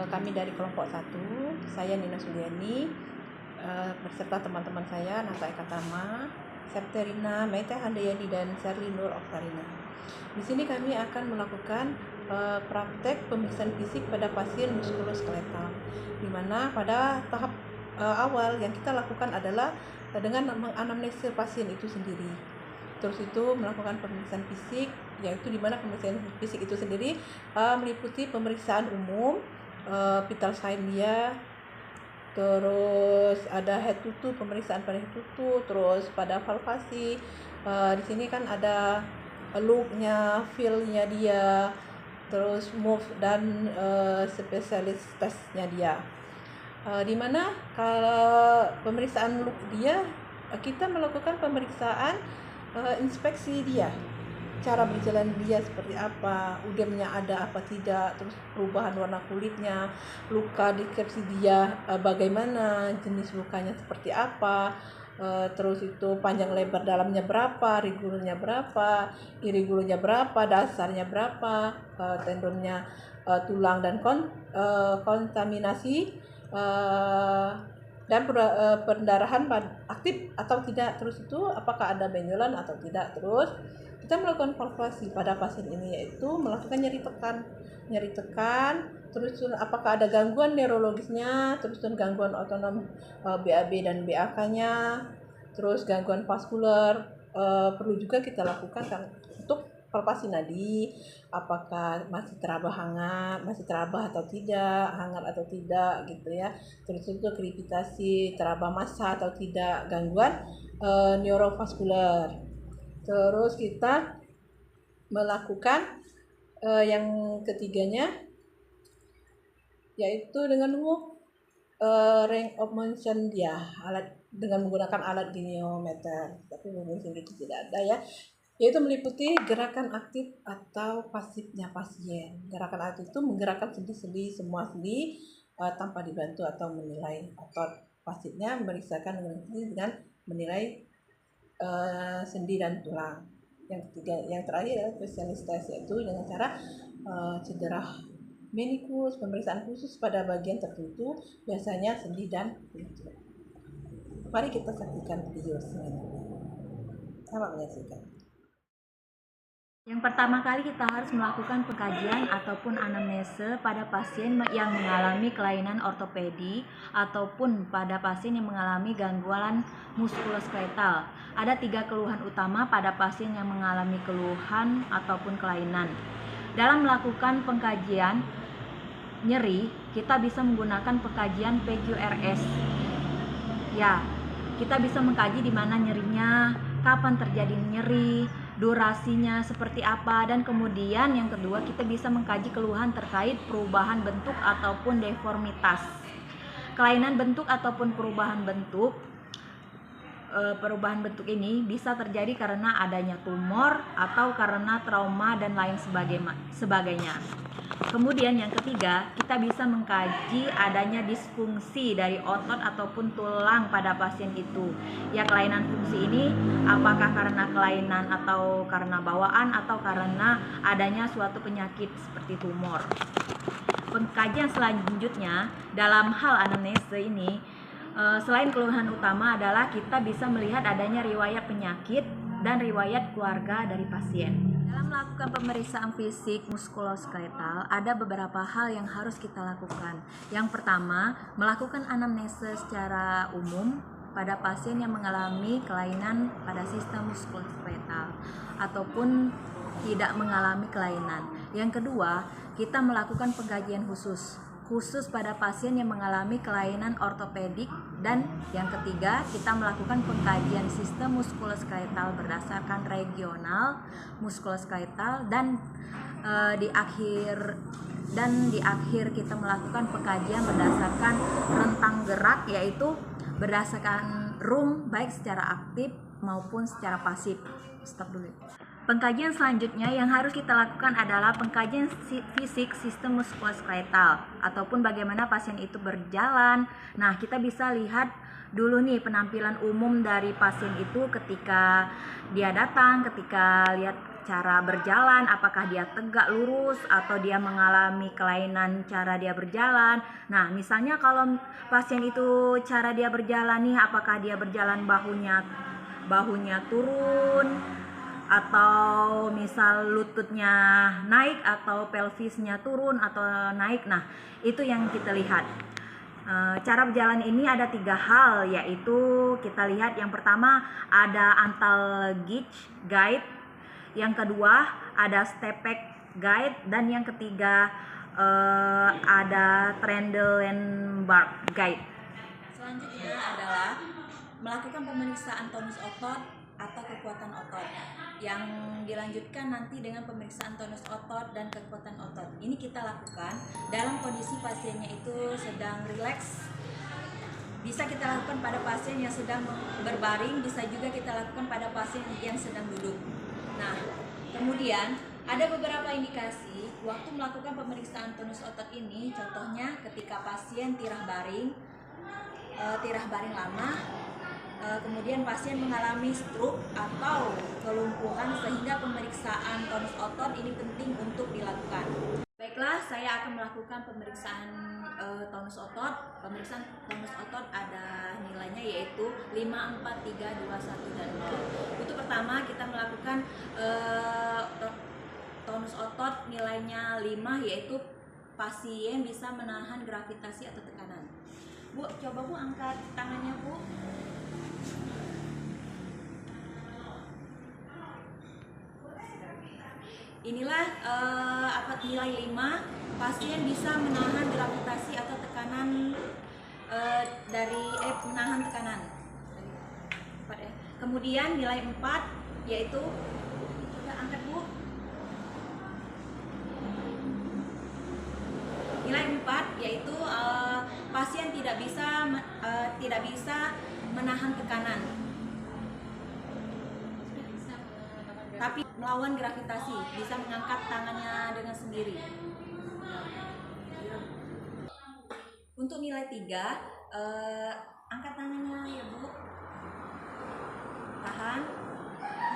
Kami dari kelompok 1, saya Nina Suliani, beserta teman-teman saya Nata Eka Tama, Septerina, Maita Handayani, dan Sherly Nur Oktarina. Di sini kami akan melakukan praktek pemeriksaan fisik pada pasien muskuloskeletal, di mana pada tahap awal yang kita lakukan adalah dengan menganamnesa pasien itu sendiri. Terus itu melakukan pemeriksaan fisik, yaitu di mana pemeriksaan fisik itu sendiri meliputi pemeriksaan umum, vital sign dia, terus ada head to toe, pemeriksaan pada head to toe, terus pada palpasi. Di sini kan ada look-nya, feel-nya dia, terus move dan spesialis testnya dia. Di mana kalau pemeriksaan look dia, kita melakukan pemeriksaan inspeksi dia, cara berjalan dia seperti apa, udemnya ada apa tidak, terus perubahan warna kulitnya, luka deskripsi dia bagaimana, jenis lukanya seperti apa, terus itu panjang lebar dalamnya berapa, rigulurnya berapa, irigulurnya berapa, dasarnya berapa, tendonnya, tulang dan kontaminasi, dan pendarahan aktif atau tidak, terus itu apakah ada benjolan atau tidak. Terus kita melakukan palpasi pada pasien ini, yaitu melakukan nyeri tekan, terus apakah ada gangguan neurologisnya, terus gangguan otonom BAB dan BAK-nya, terus gangguan vaskular. Perlu juga kita lakukan untuk palpasi nadi, apakah masih teraba hangat, masih teraba atau tidak, hangat atau tidak gitu ya. Terus itu krepitasi, teraba massa atau tidak, gangguan neurovaskular. Terus kita melakukan yang ketiganya, yaitu dengan range of motion dia, alat dengan menggunakan alat goniometer, tapi mungkin itu tidak ada ya, yaitu meliputi gerakan aktif atau pasifnya pasien. Gerakan aktif itu menggerakkan sendi-sendi, semua sendi tanpa dibantu atau menilai otot. Pasifnya memeriksakan dengan menilai sendi dan tulang. Yang ketiga, yang terakhir adalah spesialis tes, yaitu dengan cara cedera menikus, pemeriksaan khusus pada bagian tertentu, biasanya sendi dan kulit. Mari kita saksikan video selanjutnya. Selamat menyaksikan. Yang pertama kali kita harus melakukan pengkajian ataupun anamnese pada pasien yang mengalami kelainan ortopedi ataupun pada pasien yang mengalami gangguan muskuloskeletal. Ada 3 keluhan utama pada pasien yang mengalami keluhan ataupun kelainan. Dalam melakukan pengkajian nyeri, kita bisa menggunakan pengkajian PQRS. Ya, kita bisa mengkaji di mana nyerinya, kapan terjadi nyeri, durasinya seperti apa, dan kemudian yang kedua kita bisa mengkaji keluhan terkait perubahan bentuk ataupun deformitas. Kelainan bentuk ataupun perubahan bentuk ini bisa terjadi karena adanya tumor atau karena trauma dan lain sebagainya. Kemudian yang ketiga, kita bisa mengkaji adanya disfungsi dari otot ataupun tulang pada pasien itu. Ya, kelainan fungsi ini apakah karena kelainan atau karena bawaan atau karena adanya suatu penyakit seperti tumor. Pengkajian selanjutnya dalam hal anamnese ini, selain keluhan utama adalah kita bisa melihat adanya riwayat penyakit dan riwayat keluarga dari pasien. Dalam melakukan pemeriksaan fisik muskuloskeletal, ada beberapa hal yang harus kita lakukan. Yang pertama, melakukan anamnese secara umum pada pasien yang mengalami kelainan pada sistem muskuloskeletal ataupun tidak mengalami kelainan. Yang kedua, kita melakukan pengkajian khusus pada pasien yang mengalami kelainan ortopedik, dan yang ketiga kita melakukan pengkajian sistem muskuloskeletal berdasarkan regional muskuloskeletal, dan di akhir kita melakukan pengkajian berdasarkan rentang gerak, yaitu berdasarkan room baik secara aktif maupun secara pasif. Stop dulu. Pengkajian selanjutnya yang harus kita lakukan adalah pengkajian fisik sistem muskuloskeletal ataupun bagaimana pasien itu berjalan. Nah, kita bisa lihat dulu nih penampilan umum dari pasien itu ketika dia datang, ketika lihat cara berjalan, apakah dia tegak lurus atau dia mengalami kelainan cara dia berjalan. Nah, misalnya kalau pasien itu cara dia berjalan nih, apakah dia berjalan bahunya turun atau misal lututnya naik atau pelvisnya turun atau naik. Nah, itu yang kita lihat. Cara berjalan ini ada 3 hal, yaitu kita lihat yang pertama ada antal guide, yang kedua ada stepback guide, dan yang ketiga ada trundle and bar guide. Selanjutnya adalah melakukan pemeriksaan tonus otot atau kekuatan otot, yang dilanjutkan nanti dengan pemeriksaan tonus otot dan kekuatan otot. Ini kita lakukan dalam kondisi pasiennya itu sedang rileks. Bisa kita lakukan pada pasien yang sedang berbaring, bisa juga kita lakukan pada pasien yang sedang duduk. Nah, kemudian ada beberapa indikasi waktu melakukan pemeriksaan tonus otot ini. Contohnya ketika pasien tirah baring lama, kemudian pasien mengalami stroke atau kelumpuhan, sehingga pemeriksaan tonus otot ini penting untuk dilakukan. Baiklah, saya akan melakukan pemeriksaan tonus otot. Pemeriksaan tonus otot ada nilainya, yaitu 5, 4, 3, 2, 1, dan 0. Untuk pertama kita melakukan tonus otot nilainya 5, yaitu pasien bisa menahan gravitasi atau tekanan. Bu, coba Bu angkat tangannya Bu. Inilah nilai 5, pasien bisa menahan gravitasi atau tekanan menahan tekanan. Kemudian nilai 4 yaitu, coba angkat Bu. Nilai 4 yaitu pasien tidak bisa menahan tekanan, tapi melawan gravitasi, bisa mengangkat tangannya dengan sendiri. Untuk nilai 3, angkat tangannya ya Bu, tahan.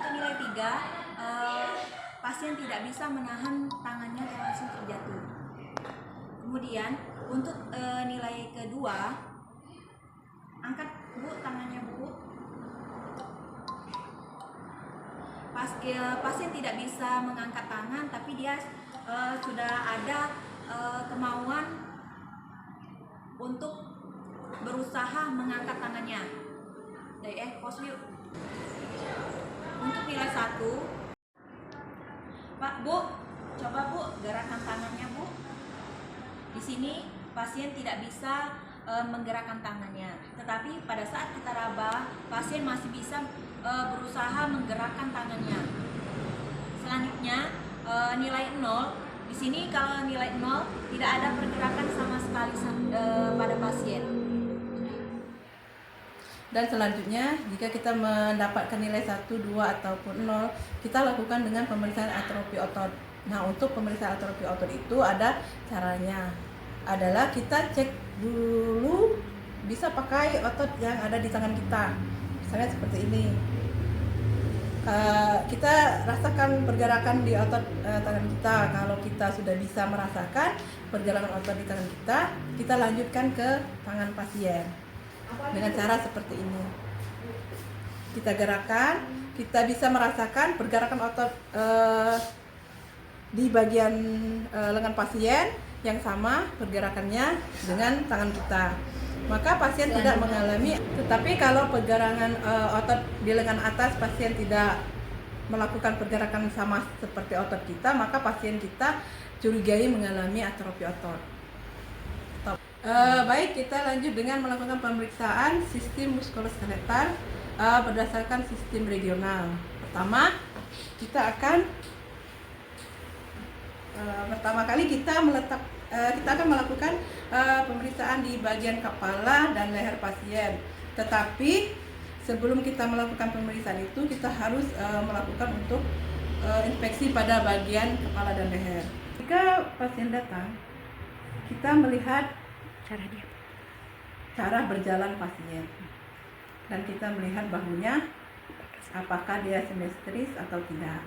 Untuk nilai 3, pasien tidak bisa menahan tangannya dan langsung terjatuh. Kemudian untuk nilai kedua, angkat Bu tangannya Bu. Pasien tidak bisa mengangkat tangan, tapi dia sudah ada kemauan untuk berusaha mengangkat tangannya. Pause yuk. Untuk nilai 1, Pak Bu, coba Bu gerakan tangannya Bu. Di sini pasien tidak bisa menggerakkan tangannya, tetapi pada saat kita raba, pasien masih bisa berusaha menggerakkan tangannya. Selanjutnya nilai 0. Di sini kalau nilai 0 tidak ada pergerakan sama sekali pada pasien. Dan selanjutnya jika kita mendapatkan nilai 1, 2 ataupun 0, kita lakukan dengan pemeriksaan atrofi otot. Nah, untuk pemeriksaan atrofi otot itu ada caranya. Adalah kita cek dulu, bisa pakai otot yang ada di tangan kita. Misalnya seperti ini. Kita rasakan pergerakan di otot tangan kita. Kalau kita sudah bisa merasakan pergerakan otot di tangan kita, kita lanjutkan ke tangan pasien dengan cara seperti ini. Kita gerakan, kita bisa merasakan pergerakan otot di bagian lengan pasien yang sama pergerakannya dengan tangan kita. Maka pasien tidak mengalami, tetapi kalau pergerakan otot di lengan atas pasien tidak melakukan pergerakan sama seperti otot kita, maka pasien kita curigai mengalami atrofi otot. Baik, kita lanjut dengan melakukan pemeriksaan sistem muskuloskeletal berdasarkan sistem regional. Pertama, kita akan kita akan melakukan pemeriksaan di bagian kepala dan leher pasien. Tetapi sebelum kita melakukan pemeriksaan itu, kita harus melakukan untuk inspeksi pada bagian kepala dan leher. Jika pasien datang, kita melihat cara berjalan pasien, dan kita melihat bahunya apakah dia simetris atau tidak.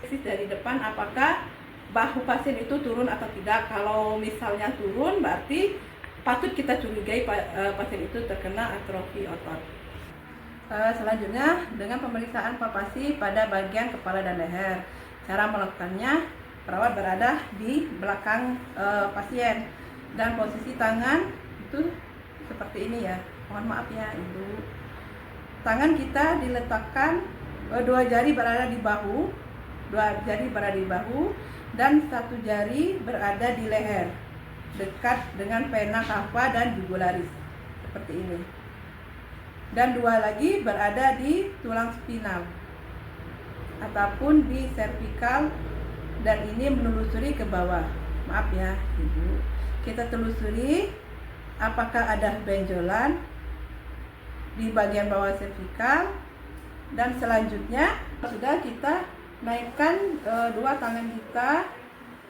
Dari depan apakah bahu pasien itu turun atau tidak. Kalau misalnya turun berarti patut kita curigai pasien itu terkena atrofi otot. Selanjutnya dengan pemeriksaan palpasi pada bagian kepala dan leher. Cara melakukannya, perawat berada di belakang pasien dan posisi tangan itu seperti ini ya. Mohon maaf ya Ibu. Tangan kita diletakkan, dua jari berada di bahu, dan satu jari berada di leher, dekat dengan vena cava dan jugularis, seperti ini. Dan dua lagi berada di tulang spinal ataupun di cervical, dan ini menelusuri ke bawah. Maaf ya Ibu, kita telusuri apakah ada benjolan di bagian bawah cervical, dan selanjutnya sudah kita naikkan dua tangan kita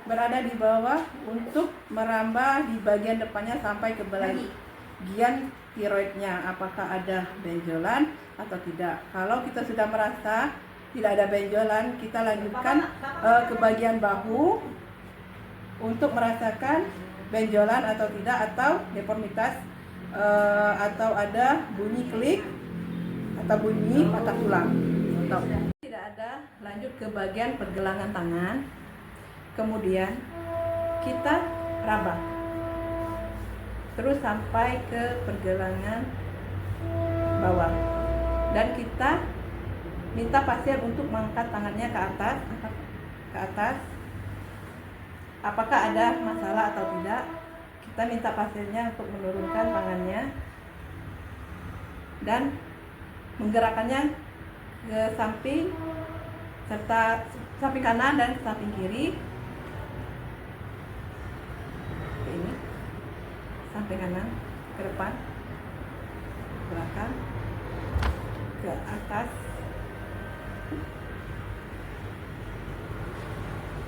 berada di bawah untuk merambah di bagian depannya sampai ke bagian tiroidnya, apakah ada benjolan atau tidak. Kalau kita sudah merasa tidak ada benjolan, kita lanjutkan ke bagian bahu untuk merasakan benjolan atau tidak, atau deformitas, atau ada bunyi klik atau bunyi patah tulang. Tidak ada, lanjut ke bagian pergelangan tangan, kemudian kita raba terus sampai ke pergelangan bawah, dan kita minta pasien untuk mengangkat tangannya ke atas. Apakah ada masalah atau tidak, kita minta pasiennya untuk menurunkan tangannya dan menggerakkannya ke samping, serta samping kanan dan samping kiri. Ini samping kanan, ke depan, ke belakang, ke atas.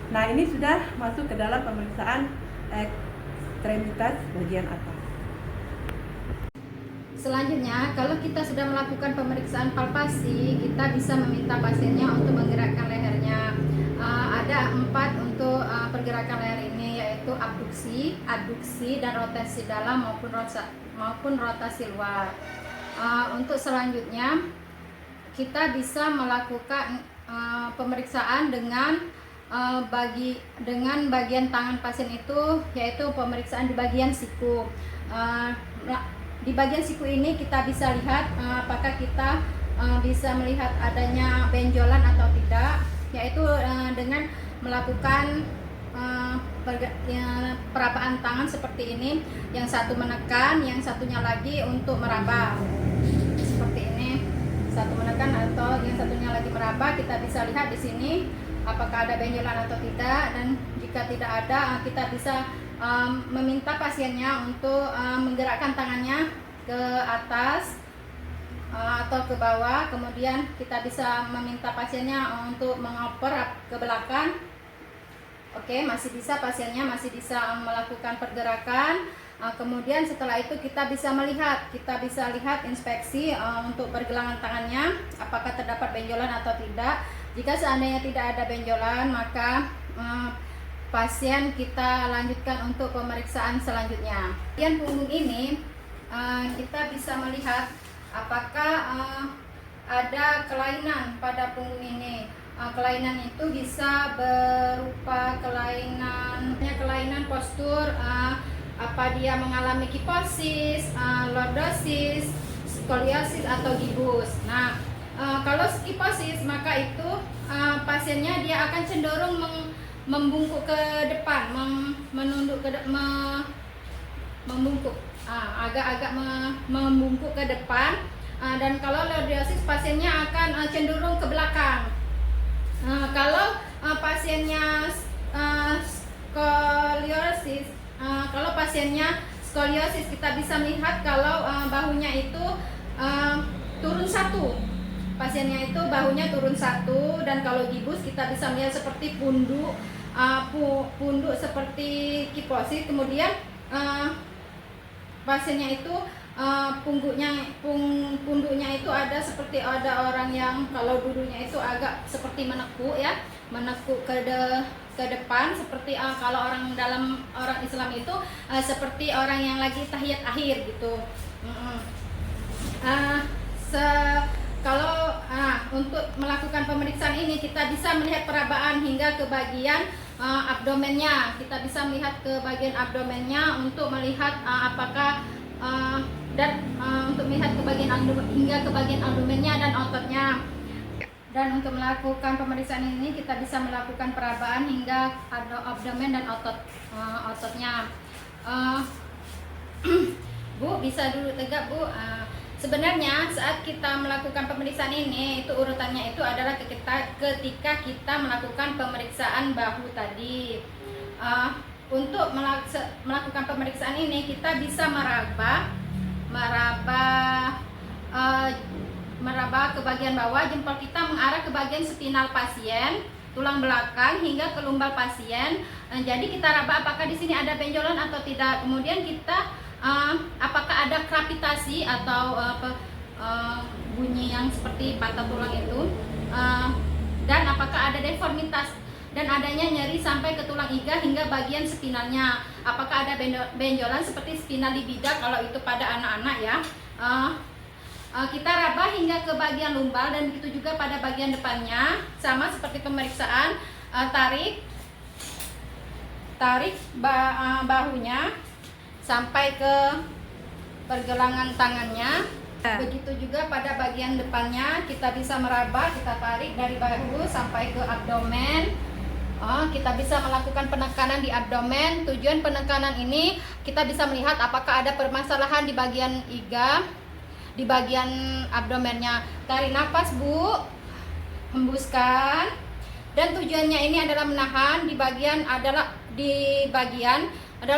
Nah, ini sudah masuk ke dalam pemeriksaan ekstremitas bagian atas. Selanjutnya, kalau kita sudah melakukan pemeriksaan palpasi, kita bisa meminta pasiennya untuk menggerakkan lehernya. Ada 4 untuk pergerakan leher ini, yaitu abduksi, adduksi, dan rotasi dalam maupun rotasi luar. Untuk selanjutnya, kita bisa melakukan pemeriksaan dengan bagian tangan pasien itu, yaitu pemeriksaan di bagian siku. Di bagian siku ini kita bisa lihat apakah kita bisa melihat adanya benjolan atau tidak, yaitu dengan melakukan perabaan tangan seperti ini. Yang satu menekan, yang satunya lagi untuk meraba. Seperti ini, satu menekan atau yang satunya lagi meraba. Kita bisa lihat di sini apakah ada benjolan atau tidak, dan jika tidak ada, kita bisa meminta pasiennya untuk menggerakkan tangannya ke atas atau ke bawah. Kemudian kita bisa meminta pasiennya untuk mengoper ke belakang. Oke, masih bisa, pasiennya masih bisa melakukan pergerakan. Kemudian setelah itu kita bisa lihat inspeksi untuk pergelangan tangannya apakah terdapat benjolan atau tidak. Jika seandainya tidak ada benjolan, maka pasien kita lanjutkan untuk pemeriksaan selanjutnya. Bagian punggung ini kita bisa melihat apakah ada kelainan pada punggung ini. Kelainan itu bisa berupa kelainan postur, apa dia mengalami kiposis, lordosis, skoliosis atau gibus. Nah, kalau kiposis, maka itu pasiennya dia akan cenderung membungkuk ke depan, menunduk ke membungkuk, agak-agak membungkuk ke depan. Dan kalau lordosis, pasiennya akan cenderung ke belakang. Kalau pasiennya skoliosis, kita bisa melihat kalau bahunya itu turun satu. Pasiennya itu bahunya turun satu. Dan kalau gibus kita bisa melihat seperti punduk seperti kiposis. Kemudian pasiennya itu punduknya itu ada seperti ada orang yang kalau dulunya itu agak seperti menekuk ya, menekuk ke depan seperti kalau dalam orang Islam itu seperti orang yang lagi tahiyat akhir gitu. Kalau untuk melakukan pemeriksaan ini kita bisa melihat perabaan hingga ke bagian abdomennya. Kita bisa melihat ke bagian abdomennya untuk melihat apakah untuk melihat ke bagian hingga ke bagian abdomennya dan ototnya. Dan untuk melakukan pemeriksaan ini kita bisa melakukan perabaan hingga abdomen dan ototnya. Bu, bisa dulu tegak Bu. Sebenarnya saat kita melakukan pemeriksaan ini itu urutannya itu adalah ketika kita melakukan pemeriksaan bahu tadi. Untuk melakukan pemeriksaan ini kita bisa meraba ke bagian bawah, jempol kita mengarah ke bagian spinal pasien, tulang belakang hingga ke lumbar pasien. Jadi kita raba apakah di sini ada benjolan atau tidak. Kemudian kita apakah ada krepitasi atau bunyi yang seperti patah tulang itu, dan apakah ada deformitas dan adanya nyeri sampai ke tulang iga hingga bagian spinalnya. Apakah ada benjolan seperti spinal libida kalau itu pada anak-anak ya. Kita raba hingga ke bagian lumbar dan begitu juga pada bagian depannya, sama seperti pemeriksaan. Tarik bahunya sampai ke pergelangan tangannya. Begitu juga pada bagian depannya kita bisa meraba, kita tarik dari bahu sampai ke abdomen. Kita bisa melakukan penekanan di abdomen. Tujuan penekanan ini kita bisa melihat apakah ada permasalahan di bagian iga, di bagian abdomennya. Tarik nafas Bu, hembuskan. Dan tujuannya ini adalah menahan di bagian adalah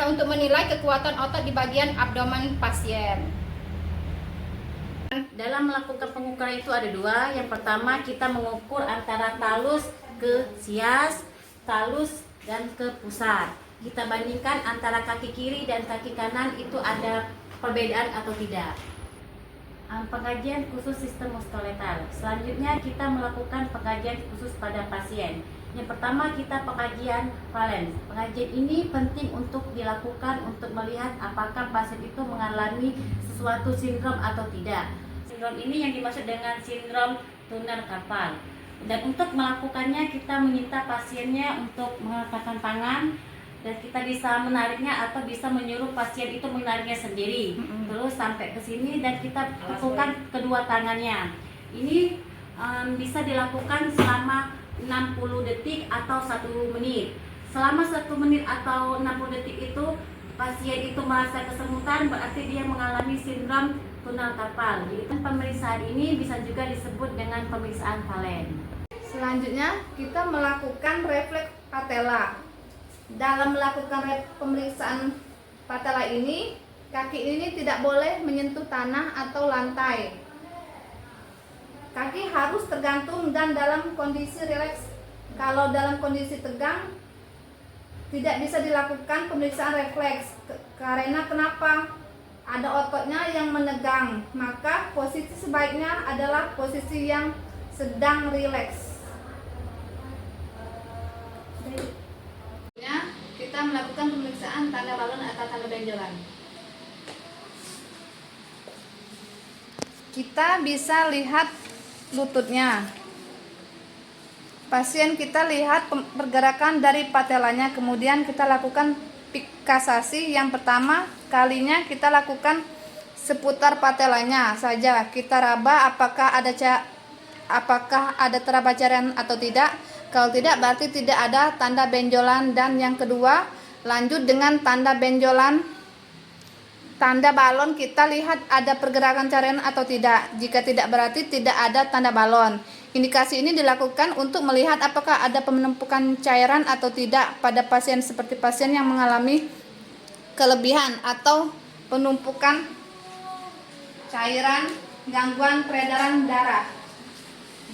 untuk menilai kekuatan otot di bagian abdomen pasien. Dalam melakukan pengukuran itu ada dua. Yang pertama kita mengukur antara talus ke sias, talus dan ke pusat. Kita bandingkan antara kaki kiri dan kaki kanan itu ada perbedaan atau tidak. Pengajian khusus sistem muskuloskeletal. Selanjutnya kita melakukan pengajian khusus pada pasien. Yang pertama kita pengajian valens. Pengajian ini penting untuk dilakukan untuk melihat apakah pasien itu mengalami sesuatu sindrom atau tidak. Sindrom ini yang dimaksud dengan sindrom tunnel carpal. Dan untuk melakukannya kita meminta pasiennya untuk mengangkatkan tangan dan kita bisa menariknya atau bisa menyuruh pasien itu menariknya sendiri. Terus sampai ke sini dan kita lakukan kedua tangannya. Ini bisa dilakukan selama 60 detik atau 1 menit. Selama 1 menit atau 60 detik itu pasien itu merasa kesemutan, berarti dia mengalami sindrom tunnel carpal. Jadi pemeriksaan ini bisa juga disebut dengan pemeriksaan valen. Selanjutnya kita melakukan refleks patella. Dalam melakukan pemeriksaan patella ini, kaki ini tidak boleh menyentuh tanah atau lantai. Kaki harus tergantung dan dalam kondisi rileks. Kalau dalam kondisi tegang, tidak bisa dilakukan pemeriksaan refleks. Karena kenapa? Ada ototnya yang menegang, maka posisi sebaiknya adalah posisi yang sedang rileks. Kita melakukan pemeriksaan tanda balon atau tanda benjolan. Kita bisa lihat lututnya. Pasien kita lihat pergerakan dari patelanya, kemudian kita lakukan fiksasi. Yang pertama kalinya kita lakukan seputar patelanya saja. Kita raba apakah ada teraba cairan atau tidak. Kalau tidak berarti tidak ada tanda benjolan. Dan yang kedua lanjut dengan tanda benjolan. Tanda balon kita lihat ada pergerakan cairan atau tidak. Jika tidak berarti tidak ada tanda balon. Indikasi ini dilakukan untuk melihat apakah ada penumpukan cairan atau tidak pada pasien seperti pasien yang mengalami kelebihan atau penumpukan cairan, gangguan peredaran darah.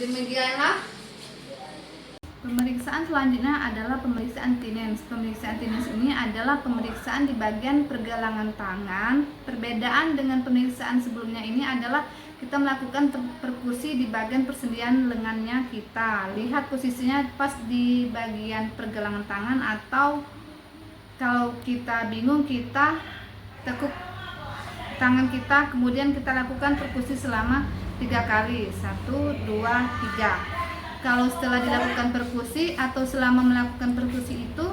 Demikianlah Pemeriksaan selanjutnya adalah pemeriksaan Tinens. Pemeriksaan Tinens ini adalah pemeriksaan di bagian pergelangan tangan. Perbedaan dengan pemeriksaan sebelumnya ini adalah kita melakukan perkusi di bagian persendian lengannya kita. Lihat posisinya pas di bagian pergelangan tangan, atau kalau kita bingung kita tekuk tangan kita, kemudian kita lakukan perkusi selama 3 kali. 1, 2, 3. Kalau setelah dilakukan perkusi atau selama melakukan perkusi itu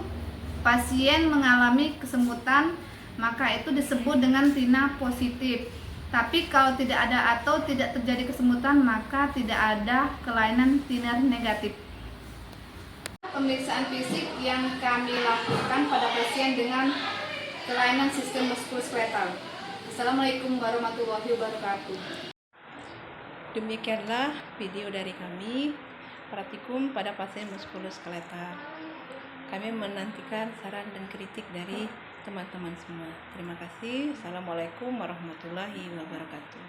pasien mengalami kesemutan, maka itu disebut dengan tina positif. Tapi kalau tidak ada atau tidak terjadi kesemutan, maka tidak ada kelainan tina negatif. Pemeriksaan fisik yang kami lakukan pada pasien dengan kelainan sistem muskuloskeletal. Assalamualaikum warahmatullahi wabarakatuh. Demikianlah video dari kami, praktikum pada pasien muskuloskeletal. Kami menantikan saran dan kritik dari teman-teman semua. Terima kasih. Assalamualaikum warahmatullahi wabarakatuh.